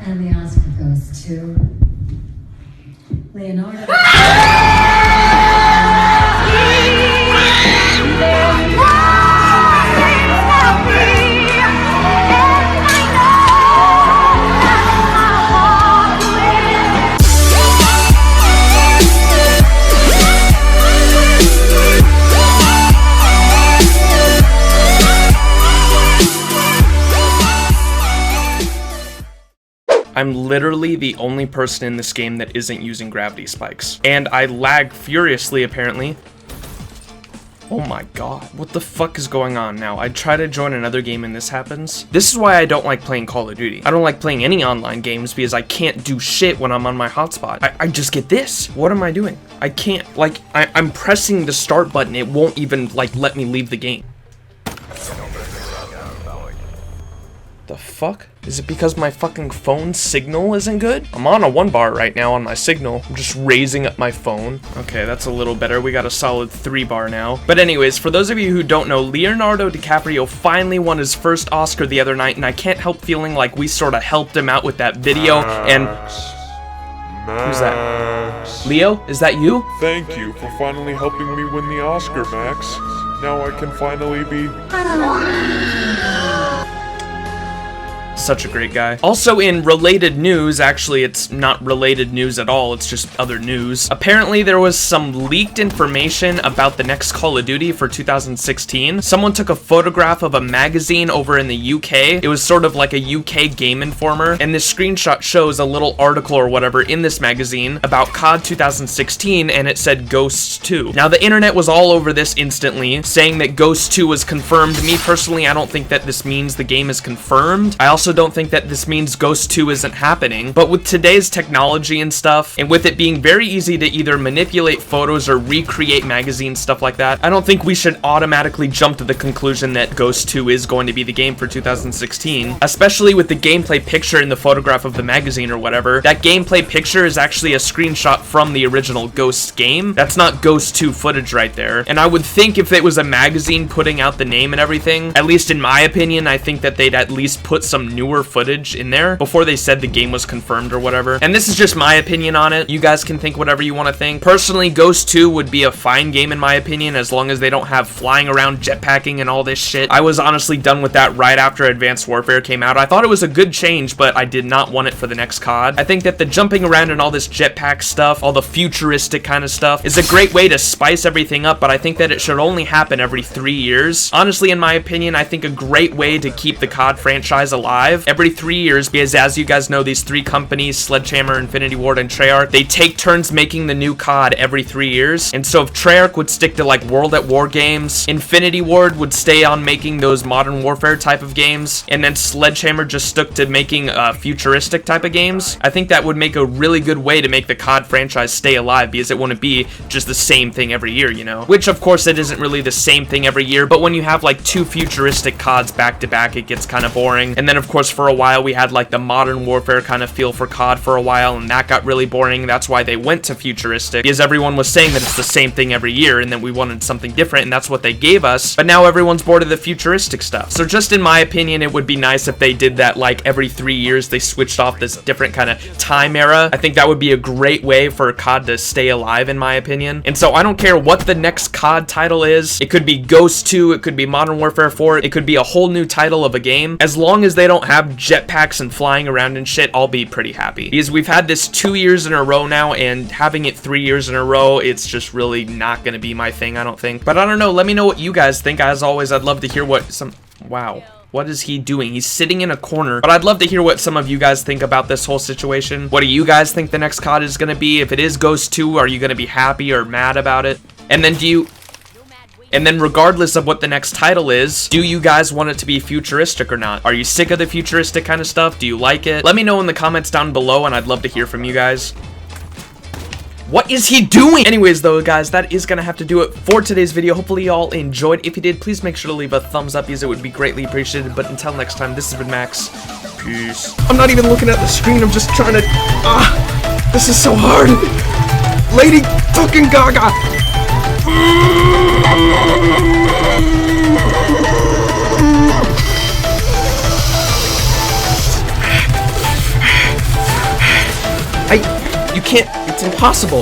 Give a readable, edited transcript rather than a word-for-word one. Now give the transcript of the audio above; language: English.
And the Oscar goes to Leonardo. I'm literally the only person in this game that isn't using gravity spikes. And I lag furiously, apparently. Oh my god, what the fuck is going on now? I try to join another game and this happens. This is why I don't like playing Call of Duty. I don't like playing any online games because I can't do shit when I'm on my hotspot. I just get this. What am I doing? I can't, like, I'm pressing the start button. It won't even, like, let me leave the game. The fuck? Is it because my fucking phone signal isn't good? I'm on a 1 bar right now on my signal. I'm just raising up my phone. Okay, that's a little better. We got a solid 3 bar now. But anyways, for those of you who don't know, Leonardo DiCaprio finally won his first Oscar the other night, and I can't help feeling like we sort of helped him out with that video. And who's that? Leo? Is that you? Thank you for finally helping me win the Oscar, Max. Now I can finally be... Such a great guy. Also in related news, actually it's not related news at all, it's just other news. Apparently there was some leaked information about the next Call of Duty for 2016. Someone took a photograph of a magazine over in the UK. It was sort of like a UK Game Informer, and this screenshot shows a little article or whatever in this magazine about COD 2016, and it said Ghosts 2. Now the internet was all over this instantly, saying that Ghosts 2 was confirmed. Me personally, I don't think that this means the game is confirmed. I also don't think that this means Ghost 2 isn't happening, but with today's technology and stuff, and with it being very easy to either manipulate photos or recreate magazines, stuff like that, I don't think we should automatically jump to the conclusion that Ghost 2 is going to be the game for 2016, especially with the gameplay picture in the photograph of the magazine or whatever. That gameplay picture is actually a screenshot from the original Ghost game. That's not Ghost 2 footage right there, and I would think if it was a magazine putting out the name and everything, at least in my opinion, I think that they'd at least put some newer footage in there before they said the game was confirmed or whatever. And this is just my opinion on it. You guys can think whatever you want to think. Personally, Ghost 2 would be a fine game in my opinion, as long as they don't have flying around jetpacking and all this shit. I was honestly done with that right after Advanced Warfare came out. I thought it was a good change, but I did not want it for the next COD. I think that the jumping around and all this jetpack stuff, all the futuristic kind of stuff, is a great way to spice everything up, but I think that it should only happen every 3 years. Honestly, in my opinion, I think a great way to keep the COD franchise alive every 3 years, because as you guys know, these 3 companies, Sledgehammer, Infinity Ward, and Treyarch, they take turns making the new COD every 3 years. And so if Treyarch would stick to like World at War games, Infinity Ward would stay on making those Modern Warfare type of games, and then Sledgehammer just stuck to making futuristic type of games, I think that would make a really good way to make the COD franchise stay alive, because it wouldn't be just the same thing every year, you know? Which of course it isn't really the same thing every year, but when you have like 2 futuristic CODs back to back, it gets kind of boring. And then of course for a while we had like the Modern Warfare kind of feel for COD for a while, and that got really boring. That's why they went to futuristic, because everyone was saying that it's the same thing every year and that we wanted something different, and that's what they gave us. But now everyone's bored of the futuristic stuff. So just in my opinion, it would be nice if they did that like every 3 years they switched off this different kind of time era. I think that would be a great way for COD to stay alive in my opinion. And so I don't care what the next COD title is. It could be Ghost 2, it could be Modern Warfare 4, it could be a whole new title of a game. As long as they don't have jetpacks and flying around and shit, I'll be pretty happy, because we've had this 2 years in a row now, and having it 3 years in a row, it's just really not gonna be my thing, I don't think. But I don't know, let me know what you guys think. As always, I'd love to hear what wow, what is he doing? He's sitting in a corner. But I'd love to hear what some of you guys think about this whole situation. What do you guys think the next COD is gonna be? If it is Ghost 2, are you gonna be happy or mad about it? And then regardless of what the next title is, do you guys want it to be futuristic or not? Are you sick of the futuristic kind of stuff? Do you like it? Let me know in the comments down below, and I'd love to hear from you guys. What is he doing? Anyways though, guys, that is gonna have to do it for today's video. Hopefully y'all enjoyed. If you did, please make sure to leave a thumbs up, because it would be greatly appreciated. But until next time, this has been Max. Peace. I'm not even looking at the screen, I'm just trying to... this is so hard. Lady fucking Gaga. You can't, it's impossible.